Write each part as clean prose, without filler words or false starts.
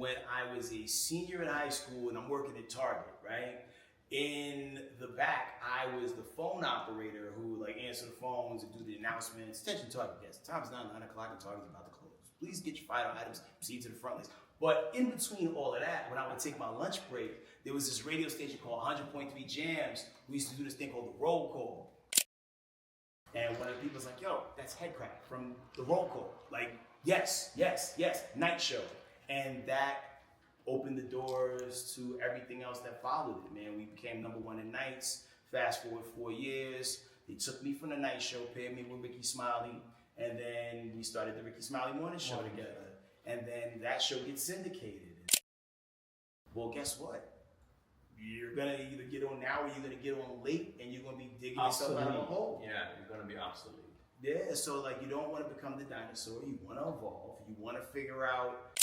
when I was a senior in high school and I'm working at Target, right? In the back, I was the phone operator who like answer the phones and do the announcements. Attention Target guests, time's now 9 o'clock and Target's about to close. Please get your vital items, proceed to the front list. But in between all of that, when I would take my lunch break, there was this radio station called 100.3 Jams. We used to do this thing called the roll call. And one of the people was like, yo, that's HeadKrack from the roll call. Like, yes, night show. And that opened the doors to everything else that followed it, man. We became #1 in nights. Fast forward 4 years. They took me from the night show, paired me with Ricky Smiley, and then we started the Ricky Smiley Morning Show together. And then that show gets syndicated. Well, guess what? You're gonna either get on now or you're gonna get on late, and you're gonna be digging yourself out of a hole. Yeah, you're gonna be obsolete. Yeah, so like you don't want to become the dinosaur. You want to evolve. You want to figure out.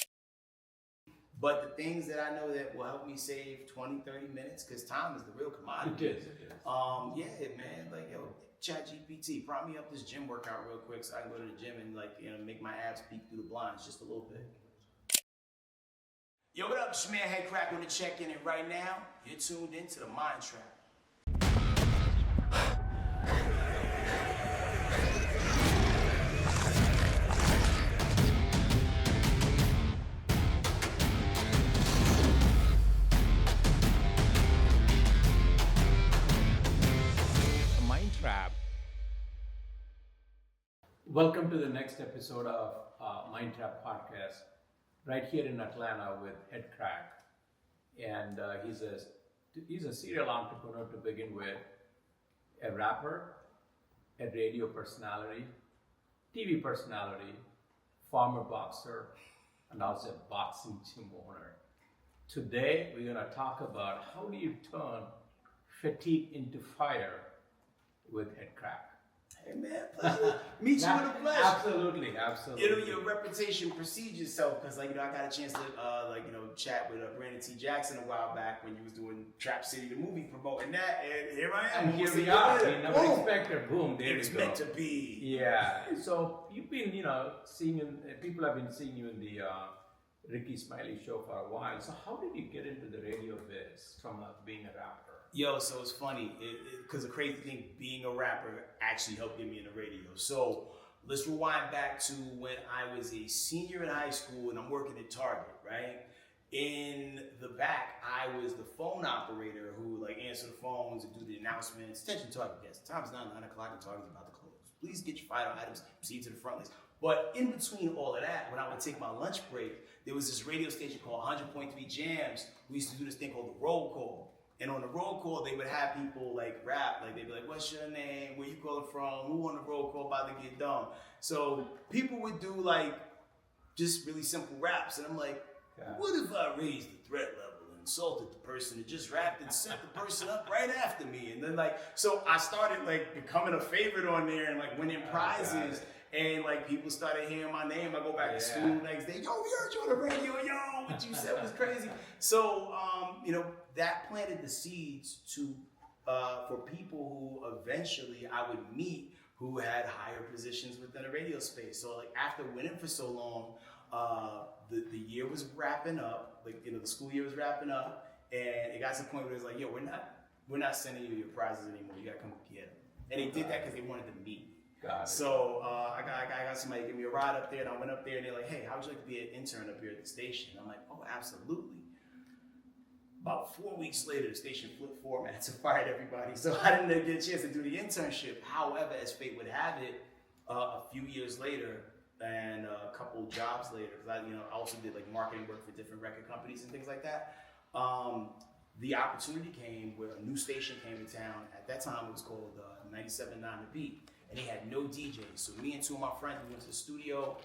But the things that I know that will help me save 20, 30 minutes, because time is the real commodity. It is. Yeah, man. Like, yo, ChatGPT, prop me up this gym workout real quick so I can go to the gym and like, make my abs peek through the blinds just a little bit. Yo, what up? It's your man HeadKrack on the check-in, and right now, you're tuned into the MindTrap. MindTrap. Welcome to the next episode of MindTrap Podcast, right here in Atlanta with HeadKrack. And he's a serial entrepreneur to begin with, a rapper, a radio personality, TV personality, former boxer, and also a boxing gym owner. Today, we're going to talk about how do you turn fatigue into fire with HeadKrack. Hey man, pleasure. Meet you in the flesh. Absolutely. Your reputation precedes yourself, because I got a chance to chat with Brandon T. Jackson a while back when you was doing Trap City, the movie, promoting that, and here I am. And here we are. We never expected. Boom, there it's we go. meant to be. Yeah. So you've been, people have been seeing you in the Ricky Smiley show for a while. So how did you get into the radio biz from being a rapper? Yo, so it's funny, because the crazy thing, being a rapper actually helped get me into radio. So let's rewind back to when I was a senior in high school and I'm working at Target, right? In the back, I was the phone operator who like answer the phones and do the announcements. Attention Target guests, time's now 9 o'clock and Target's about to close. Please get your vital items, proceed to the front list. But in between all of that, when I would take my lunch break, there was this radio station called 100.3 Jams. We used to do this thing called the roll call. And on the roll call, they would have people like rap, like they'd be like, what's your name, where you calling from, who on the roll call about to get dumb. So people would do like just really simple raps. And I'm like, what if I raised the threat level and insulted the person that just rapped and set the person up right after me? And then so I started like becoming a favorite on there and like winning prizes. And like people started hearing my name. I go back to school the next day. Yo, we heard you on the radio. Yo, what you said was crazy. So, that planted the seeds to for people who eventually I would meet who had higher positions within the radio space. So like after winning for so long, the year was wrapping up. The school year was wrapping up, and it got to the point where it was like, yo, we're not sending you your prizes anymore. You got to come get them. And they did that because they wanted to meet me. So I got somebody to give me a ride up there, and I went up there, and they're like, hey, how would you like to be an intern up here at the station? And I'm like, oh, absolutely. About 4 weeks later, the station flipped formats and fired everybody, so I didn't get a chance to do the internship. However, as fate would have it, a few years later and a couple jobs later, because I also did like marketing work for different record companies and things like that. The opportunity came where a new station came to town. At that time, it was called 97.9 The Beat. And they had no DJs. So me and two of my friends, we went to the studio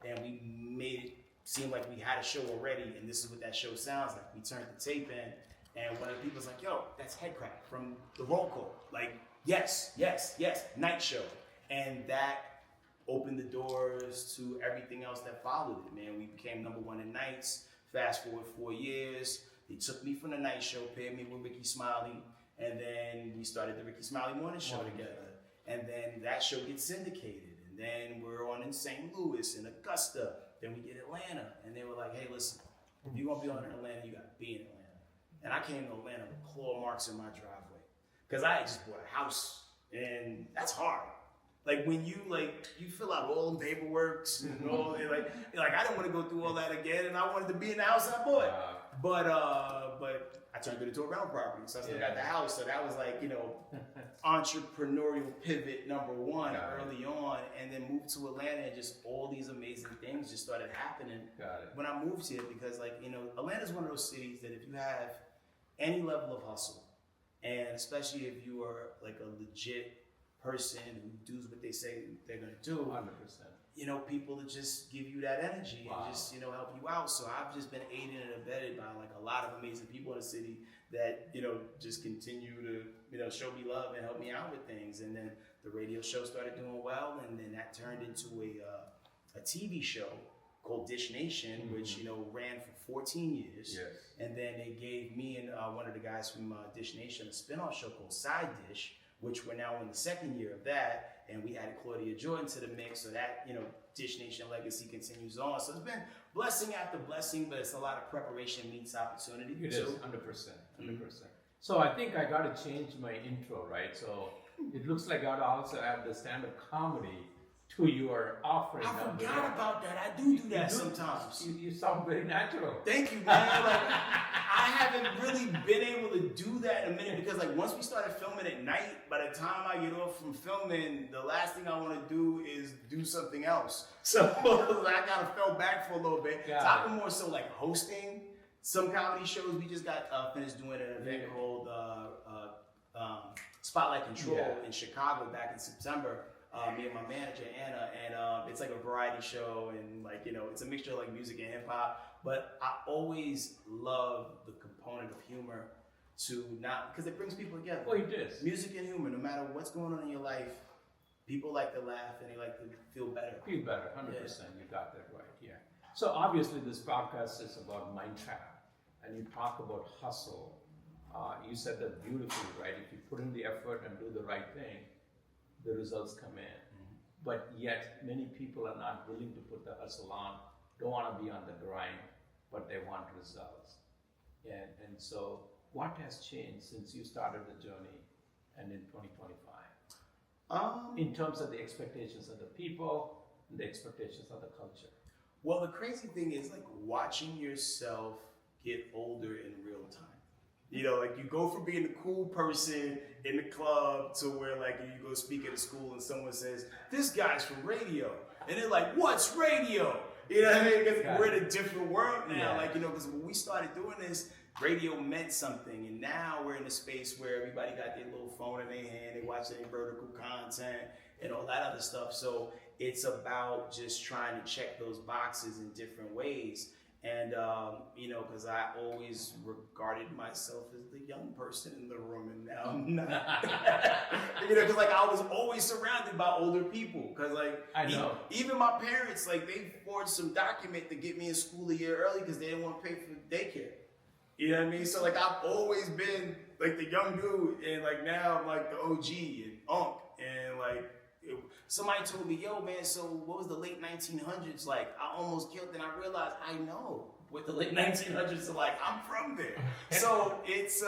and we made it seem like we had a show already, and this is what that show sounds like. We turned the tape in, and one of the people was like, yo, that's HeadKrack from the roll call. Like, yes, night show. And that opened the doors to everything else that followed it, man. We became #1 in nights. Fast forward 4 years. They took me from the night show, paired me with Ricky Smiley, and then we started the Ricky Smiley Morning Show together. And then that show gets syndicated. And then we're on in St. Louis and Augusta. Then we get Atlanta. And they were like, hey, listen, If you're gonna be on in Atlanta, you gotta be in Atlanta. And I came to Atlanta with claw marks in my driveway because I had just bought a house, and that's hard. Like when you fill out all the paperwork and all like I didn't want to go through all that again, and I wanted to be in the house I bought. But I turned it into a rental property, so I still got the house. So that was like, entrepreneurial pivot number one early on, and then moved to Atlanta, and just all these amazing things just started happening when I moved here. Because Atlanta's one of those cities that if you have any level of hustle, and especially if you are like a legit person who does what they say they're gonna do, 100%. People to just give you that energy and just help you out. So I've just been aided and abetted by like a lot of amazing people in the city that just continue to show me love and help me out with things. And then the radio show started doing well, and then that turned into a TV show called Dish Nation, which ran for 14 years. Yes. And then they gave me and one of the guys from Dish Nation a spinoff show called Side Dish, which we're now in the second year of that, and we added Claudia Jordan to the mix, so that Dish Nation legacy continues on. So it's been blessing after blessing, but it's a lot of preparation meets opportunity. It is 100%. So I think I got to change my intro, right? So it looks like I got to also add the stand-up comedy to your offering. I forgot about that. I do that sometimes. You sound very natural. Thank you, man. Like, I haven't really been able to do that in a minute because once we started filming at night, by the time I get off from filming, the last thing I want to do is do something else. So I kind of fell back for a little bit. So I've been more so like hosting some comedy shows. We just got finished doing an event called Spotlight Control in Chicago back in September. Me and my manager Anna, and it's like a variety show, and it's a mixture of like music and hip hop. But I always love the component of humor because it brings people together. Well, it is. Music and humor, no matter what's going on in your life, people like to laugh and they like to feel better. 100%. You got that right. Yeah. So obviously, this podcast is about MindTrap, and you talk about hustle. You said that beautifully, right? If you put in the effort and do the right thing, the results come in. But yet many people are not willing to put the hustle on, don't want to be on the grind, but they want results. And so what has changed since you started the journey and in 2025? In terms of the expectations of the people and the expectations of the culture. Well, the crazy thing is watching yourself get older in real time. You go from being the cool person in the club to where you go speak at a school and someone says, "This guy's from radio." And they're like, "What's radio?" You know what I mean? Because we're in a different world now. Because when we started doing this, radio meant something. And now we're in a space where everybody got their little phone in their hand, they watch their vertical content and all that other stuff. So it's about just trying to check those boxes in different ways. And, because I always regarded myself as the young person in the room, and now I'm not. Because I was always surrounded by older people. Because I know. Even my parents, they forged some document to get me in school a year early because they didn't want to pay for daycare. You know what I mean? So I've always been the young dude, and now I'm the OG and Unc, and somebody told me, "Yo, man, so what was the late 1900s like?" I almost killed, and I realized I know what the late 1900s are like. I'm from there. So it's,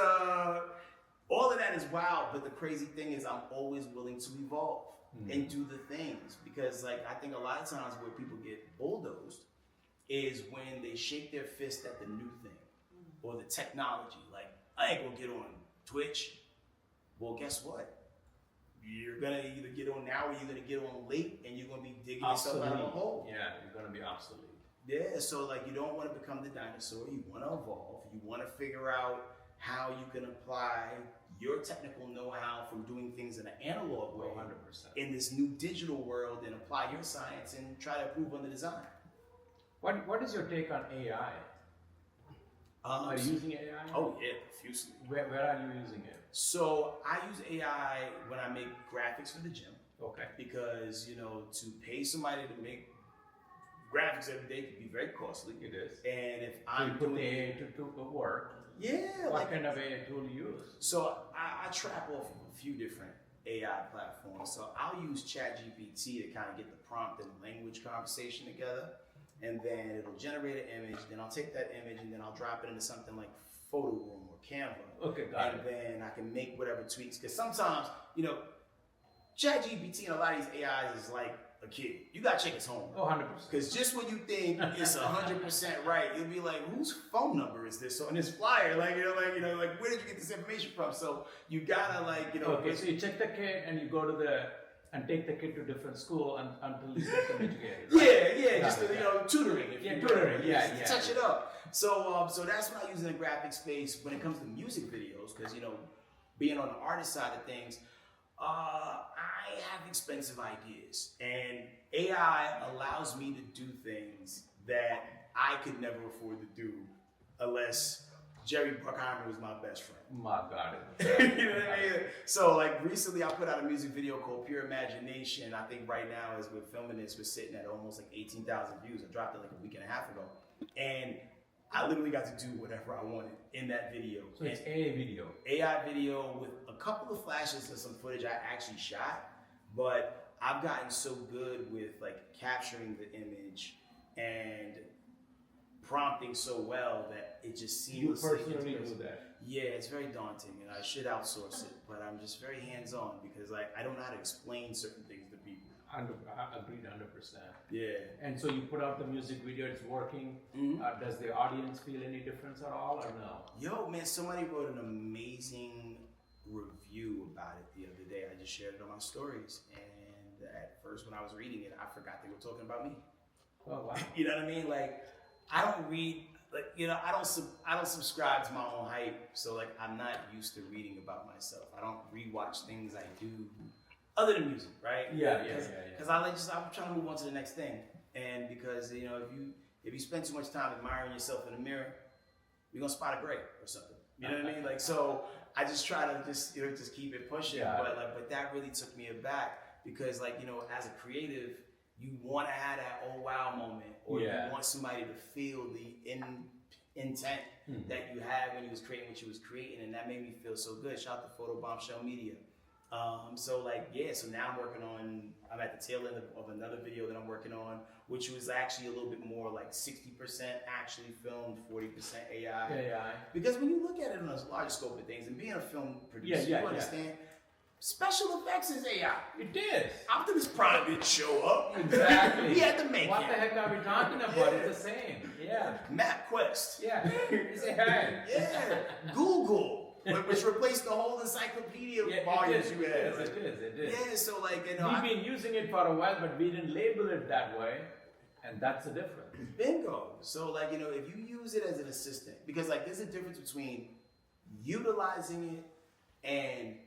all of that is wild, but the crazy thing is I'm always willing to evolve and do the things, because I think a lot of times where people get bulldozed is when they shake their fist at the new thing or the technology. I ain't gonna get on Twitch. Well, guess what? You're gonna either get on now or you're gonna get on late, and you're gonna be digging yourself out of a hole. Yeah, you're gonna be obsolete. Yeah, so you don't want to become the dinosaur. You want to evolve. You want to figure out how you can apply your technical know-how from doing things in an analog way 100%. in this new digital world, and apply your science and try to improve on the design. What is your take on AI? Are you using AI? Oh yeah, profusely. Where are you using it? So I use AI when I make graphics for the gym. Okay. Because, to pay somebody to make graphics every day can be very costly. It is. And if So I'm you put doing the AI to work. Yeah. What kind of AI tool you use? So I trap off of a few different AI platforms. So I'll use ChatGPT to kind of get the prompt and language conversation together. and then it'll generate an image. Then I'll take that image and then I'll drop it into something like Photo Room or Canva. Okay, got and it. then I can make whatever tweaks. Because sometimes, you know, ChatGPT and a lot of these AIs is like a kid. You gotta check his homework. Oh, 100%. Because just when you think it's 100% right, you'll be like, whose phone number is this on this flyer? Like, like where did you get this information from? So you gotta Okay, so you check the kid and you go to and take the kid to different school until you get them educated. Right? Yeah, just tutoring. Tutoring. Yeah. Touch it up. So that's what I use in the graphic space when it comes to music videos. Because being on the artist side of things, I have expensive ideas, and AI allows me to do things that I could never afford to do unless Jerry Bruckheimer was my best friend. My God. You know what I mean? So like recently I put out a music video called Pure Imagination. I think right now as we're filming this, we're sitting at almost like 18,000 views. I dropped it like a week and a half ago. And I literally got to do whatever I wanted in that video. So it's AI video. AI video with a couple of flashes of some footage I actually shot, but I've gotten so good with like capturing the image and prompting so well that it just seamlessly. You personally do that? Yeah, it's very daunting, and I should outsource it, but I'm just very hands-on because I don't know how to explain certain things to people. I agreed 100%. Yeah. And so you put out the music video, it's working. Mm-hmm. Does the audience feel any difference at all or no? Yo, man, somebody wrote an amazing review about it the other day. I just shared it on my stories, and at first when I was reading it, I forgot they were talking about me. Oh, wow. You know what I mean? Like, I don't read, I don't subscribe to my own hype. So like, I'm not used to reading about myself. I don't rewatch things I do other than music, right? Yeah. Because I'm trying to move on to the next thing. And because, if you spend too much time admiring yourself in the mirror, you're gonna spot a gray or something. You know what I mean? Like, so I just try to just keep it pushing. Yeah. But that really took me aback because as a creative, you want to have that oh wow moment, or you want somebody to feel the intent that you had when you was creating what you was creating, and that made me feel so good. Shout out to Photo Bombshell Media. So now I'm at the tail end of another video that I'm working on, which was actually a little bit more like 60% actually filmed, 40% AI. Because when you look at it on a larger scope of things, and being a film producer, you understand, special effects is AI. It is. Optimus Prime didn't show up. Exactly. We had to make What it. the heck are we talking about? It's the same. Yeah. MapQuest. Yeah. It's AI. Yeah. Google. Which replaced the whole encyclopedia volumes you had. It is. Yeah, so we've been using it for a while, but we didn't label it that way, and that's the difference. Bingo. So if you use it as an assistant, because there's a difference between utilizing it and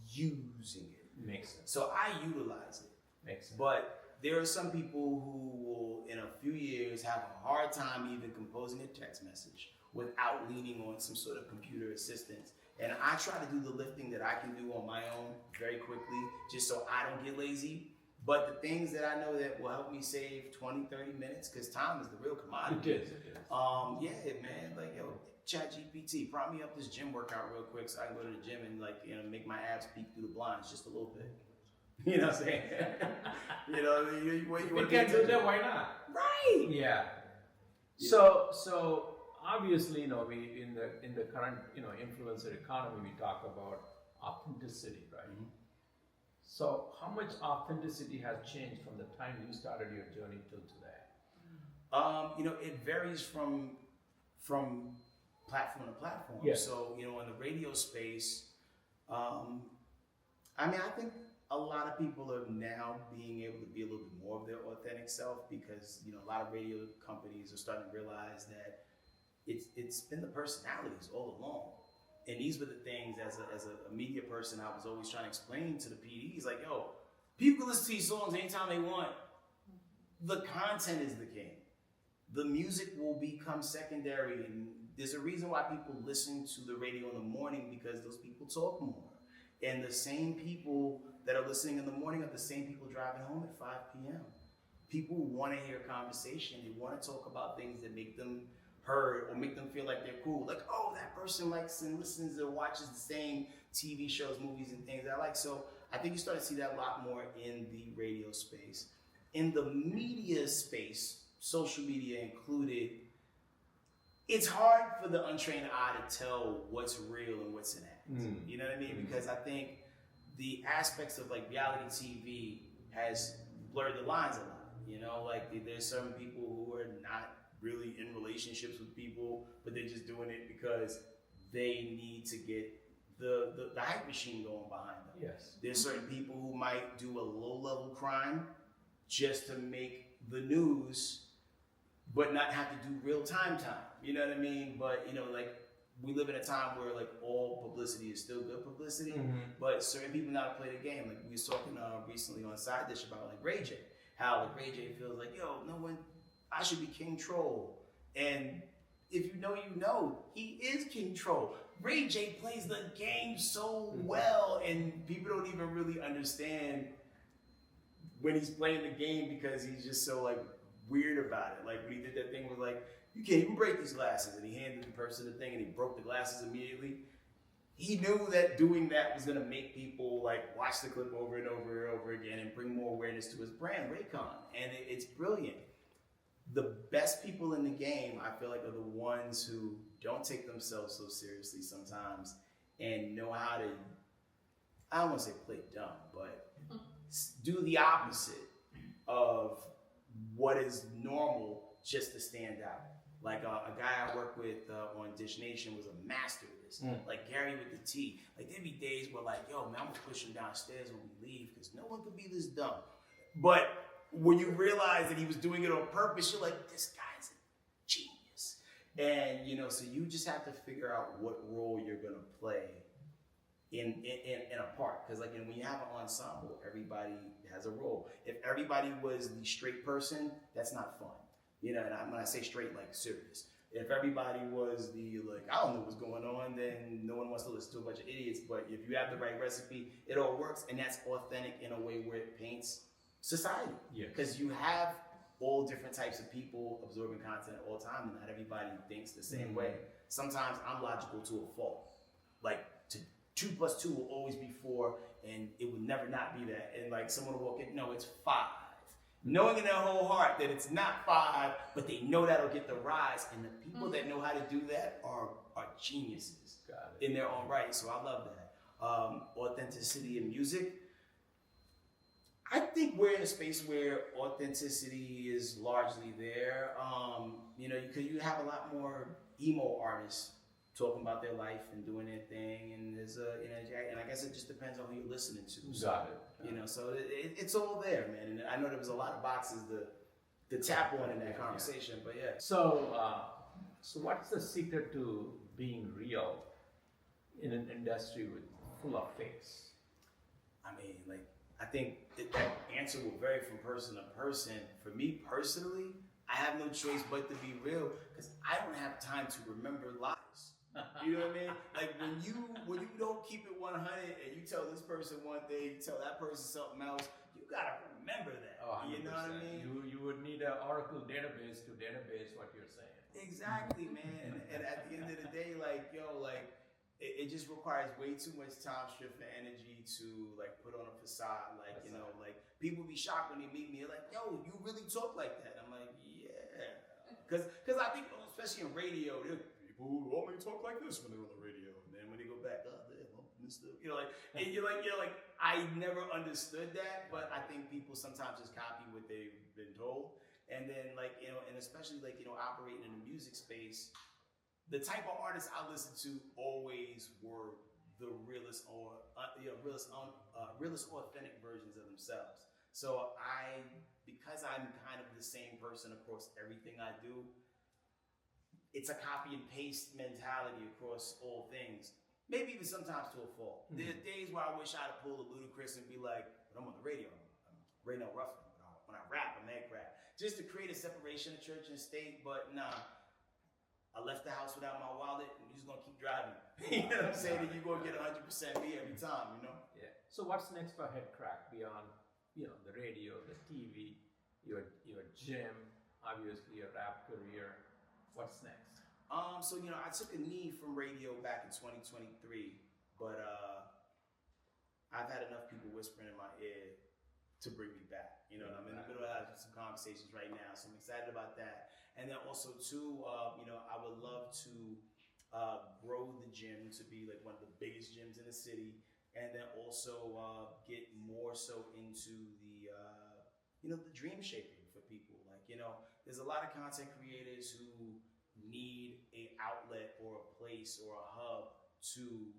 using it. Makes sense. So I utilize it. Makes sense. But there are some people who will, in a few years, have a hard time even composing a text message without leaning on some sort of computer assistance. And I try to do the lifting that I can do on my own very quickly, just so I don't get lazy. But the things that I know that will help me save 20, 30 minutes, because time is the real commodity. It is. Yeah, man, ChatGPT, prop me up this gym workout real quick so I can go to the gym and make my abs peek through the blinds just a little bit. You know what I'm saying? You can't do that, why not? Right. Yeah. So obviously, we in the current influencer economy, we talk about authenticity, right? Mm-hmm. So how much authenticity has changed from the time you started your journey till today? It varies from platform to platform. Yeah. So, in the radio space, I think a lot of people are now being able to be a little bit more of their authentic self because, a lot of radio companies are starting to realize that it's been the personalities all along. And these were the things as a media person I was always trying to explain to the PDs, like, yo, people can listen to these songs anytime they want. The content is the king. The music will become secondary, and there's a reason why people listen to the radio in the morning, because those people talk more. And the same people that are listening in the morning are the same people driving home at 5 p.m. People want to hear conversation. They want to talk about things that make them heard or make them feel like they're cool. Like, oh, that person likes and listens or watches the same TV shows, movies, and things I like. So I think you start to see that a lot more in the radio space. In the media space, social media included, it's hard for the untrained eye to tell what's real and what's an act. You know what I mean? Because I think the aspects of like reality TV has blurred the lines a lot. You know, like there's certain people who are not really in relationships with people, but they're just doing it because they need to get the hype machine going behind them. Yes. There's certain people who might do a low-level crime just to make the news, but not have to do real-time. You know what I mean? But, you know, like, we live in a time where, like, all publicity is still good publicity, but certain people know how to play the game. Like, we was talking recently on Side Dish about, like, Ray J. How, like, Ray J feels like, yo, no one, I should be King Troll. And if you know, he is King Troll. Ray J plays the game so well, and people don't even really understand when he's playing the game because he's just so like weird about it. Like when he did that thing with like, you can't even break these glasses, and he handed the person the thing and he broke the glasses immediately. He knew that doing that was gonna make people like watch the clip over and over and over again and bring more awareness to his brand, Raycon, and it's brilliant. The best people in the game, I feel like, are the ones who don't take themselves so seriously sometimes and know how to, I don't want to say play dumb, but do the opposite of what is normal just to stand out. Like a guy I work with on Dish Nation was a master of this. Like Gary with the T. Like there'd be days where like, yo, man, I'm gonna push him downstairs when we leave because no one could be this dumb. But when you realize that he was doing it on purpose, you're like, this guy's a genius. And, you know, so you just have to figure out what role you're going to play in a part. Because, like, when you have an ensemble, everybody has a role. If everybody was the straight person, that's not fun. You know, and when I say straight, like, serious. If everybody was the, like, I don't know what's going on, then no one wants to listen to a bunch of idiots. But if you have the right recipe, it all works. And that's authentic in a way where it paints society, because you have all different types of people absorbing content at all time, and not everybody thinks the same way. Sometimes I'm logical to a fault. Like 2 + 2 will always be 4, and it will never not be that. And like someone will walk in, no, it's 5. Knowing in their whole heart that it's not 5, but they know that'll get the rise. And the people that know how to do that are geniuses in their own right. So I love that. Authenticity in music. I think we're in a space where authenticity is largely there. You know, because you have a lot more emo artists talking about their life and doing their thing, and there's and I guess it just depends on who you're listening to. So, Got it. You know, so it's all there, man. And I know there was a lot of boxes to tap on in that conversation, but yeah. So, so what's the secret to being real in an industry full of fakes? I mean, like, I think that answer will vary from person to person. For me personally, I have no choice but to be real because I don't have time to remember lies. You know what I mean? Like when you don't keep it 100 and you tell this person one thing, you tell that person something else, you gotta remember that. Oh, you know what I mean? You would need an Oracle database to database what you're saying. Exactly, man. And at the end of the day, like, yo, like, it just requires way too much time, strength, and energy to like put on a facade. Like, you know, like people be shocked when they meet me. They're like, yo, you really talk like that? I'm like, yeah. Because I think, especially in radio, there's people who only talk like this when they're on the radio. And then when they go back, oh, damn, I'm messed up. You know, like, and you're like, I never understood that, but I think people sometimes just copy what they've been told. And then, like, you know, and especially, like, you know, operating in the music space, the type of artists I listened to always were the realest or realest authentic versions of themselves. So because I'm kind of the same person across everything I do, it's a copy and paste mentality across all things. Maybe even sometimes to a fault. There are days where I wish I'd have pulled a Ludacris and be like, but I'm on the radio, I'm Raynell Ruffin. When I rap, I'm HeadKrack. Just to create a separation of church and state, but nah. I left the house without my wallet, and you're just gonna keep driving. You know what I'm saying? And you're gonna get 100% me every time, you know? Yeah. So what's next for HeadKrack beyond, you know, the radio, the TV, your gym, obviously your rap career? What's next? So, you know, I took a knee from radio back in 2023, but I've had enough people whispering in my ear to bring me back. You know, and I'm in the middle of having some conversations right now, so I'm excited about that. And then also too, you know, I would love to grow the gym to be like one of the biggest gyms in the city, and then also get more so into the you know, the dream shaping for people. Like, you know, there's a lot of content creators who need an outlet or a place or a hub to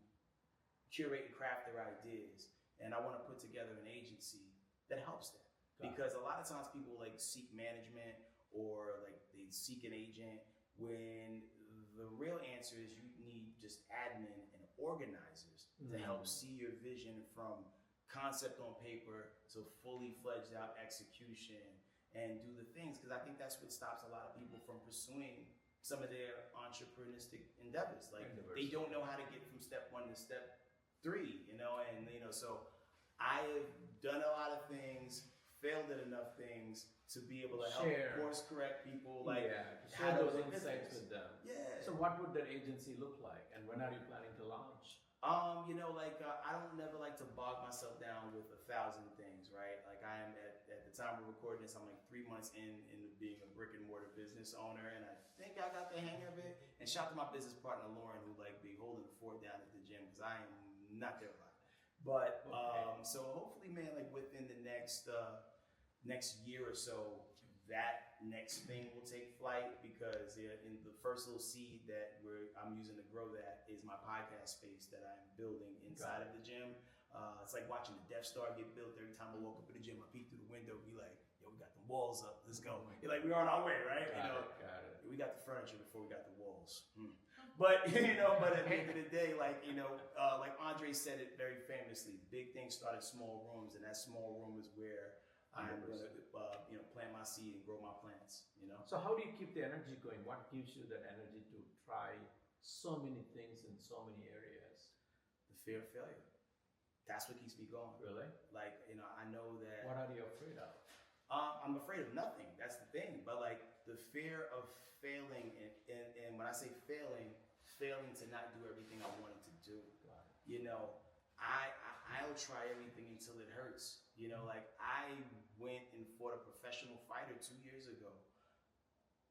curate and craft their ideas. And I want to put together an agency that helps them. Because a lot of times people like seek management or like they seek an agent, when the real answer is you need just admin and organizers to help see your vision from concept on paper to fully fledged out execution and do the things. Because I think that's what stops a lot of people from pursuing some of their entrepreneuristic endeavors. Like they don't know how to get from step 1 to step 3, you know, and you know, so I have done a lot of things, failed at enough things to be able to help course correct people, like share those insights with them. Yeah. So what would that agency look like, and when are you planning to launch? You know, like I don't never like to bog myself down with 1,000 things, right? Like I am at the time we're recording this, I'm like 3 months into being a brick and mortar business owner, and I think I got the hang of it. And shout out to my business partner Lauren, who like be holding the fort down at the gym, because I am not there a lot. But so hopefully, man, like within the next year or so, that next thing will take flight, because in the first little seed that I'm using to grow that is my podcast space that I'm building inside of the gym. It's like watching the Death Star get built. Every time I walk up in the gym, I peek through the window and be like, yo, we got the walls up, let's go. You're like, we're on our way, right? Got it. We got the furniture before we got the walls. But, you know, but at the end of the day, like, you know, like Andre said it very famously, big things start in small rooms, and that small room is where I'm going to, you know, plant my seed and grow my plants, you know? So how do you keep the energy going? What gives you that energy to try so many things in so many areas? The fear of failure. That's what keeps me going. Really? Like, you know, I know that... What are you afraid of? I'm afraid of nothing. That's the thing. But like the fear of failing, and when I say failing to not do everything I wanted to do. You know, I'll try everything until it hurts. You know, like I went and fought a professional fighter 2 years ago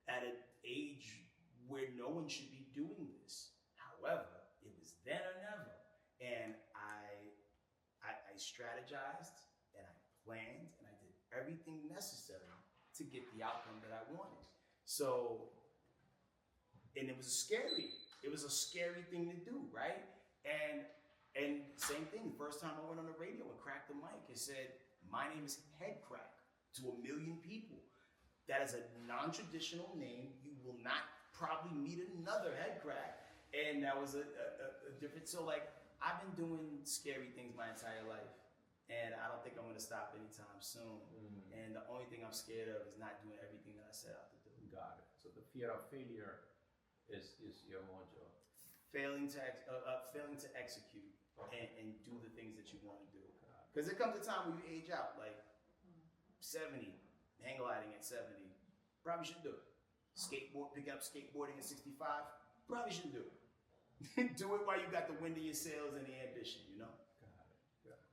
at an age where no one should be doing this. However, it was then or never. And I strategized and I planned and I did everything necessary to get the outcome that I wanted. So, and it was scary. It was a scary thing to do, right? And same thing, the first time I went on the radio and cracked the mic, it said, my name is HeadKrack, to 1 million people. That is a non-traditional name. You will not probably meet another HeadKrack. And that was a different, so like, I've been doing scary things my entire life. And I don't think I'm gonna stop anytime soon. And the only thing I'm scared of is not doing everything that I set out to do. Got it. So the fear of failure is your mojo. Failing to execute and do the things that you want to do. Because there comes a time when you age out, like 70, hang gliding at 70, probably shouldn't do it. Picking up skateboarding at 65, probably shouldn't do it. Do it while you got the wind in your sails and the ambition, you know? Got it.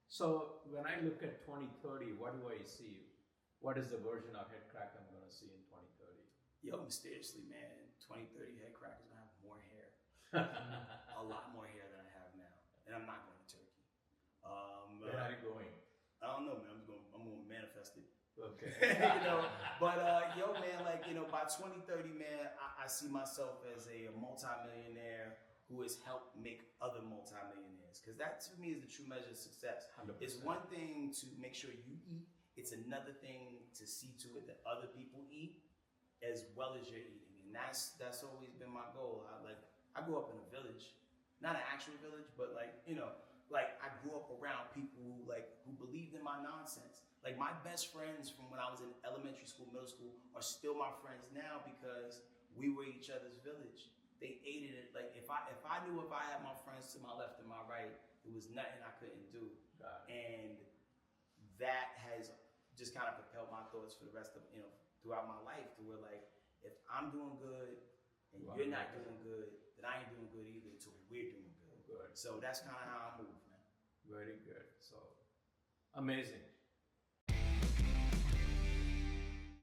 So when I look at 2030, what do I see? What is the version of HeadKrack I'm going to see in 2030? Yo, mysteriously, man, 2030 HeadKrack is going to have more hair. A lot more hair than I have now. And I'm not going to Turkey. Where are you going? I don't know, man. I'm going to manifest it. Okay. You know, but yo, man, like, you know, by 2030, man, I see myself as a multimillionaire who has helped make other multimillionaires. Because that, to me, is the true measure of success. 100%. It's one thing to make sure you eat. It's another thing to see to it that other people eat as well as you're eating. And that's always been my goal. I grew up in a village, not an actual village, but like, you know, like I grew up around people who believed in my nonsense. Like my best friends from when I was in elementary school, middle school are still my friends now because we were each other's village. They aided it. Like if I knew if I had my friends to my left and my right, it was nothing I couldn't do. And that has just kind of propelled my thoughts for the rest of, you know, throughout my life, to where like, if I'm doing good and you're not doing good, then I ain't doing good either until we're doing good. So that's kind of how I move, man. Very good. So amazing.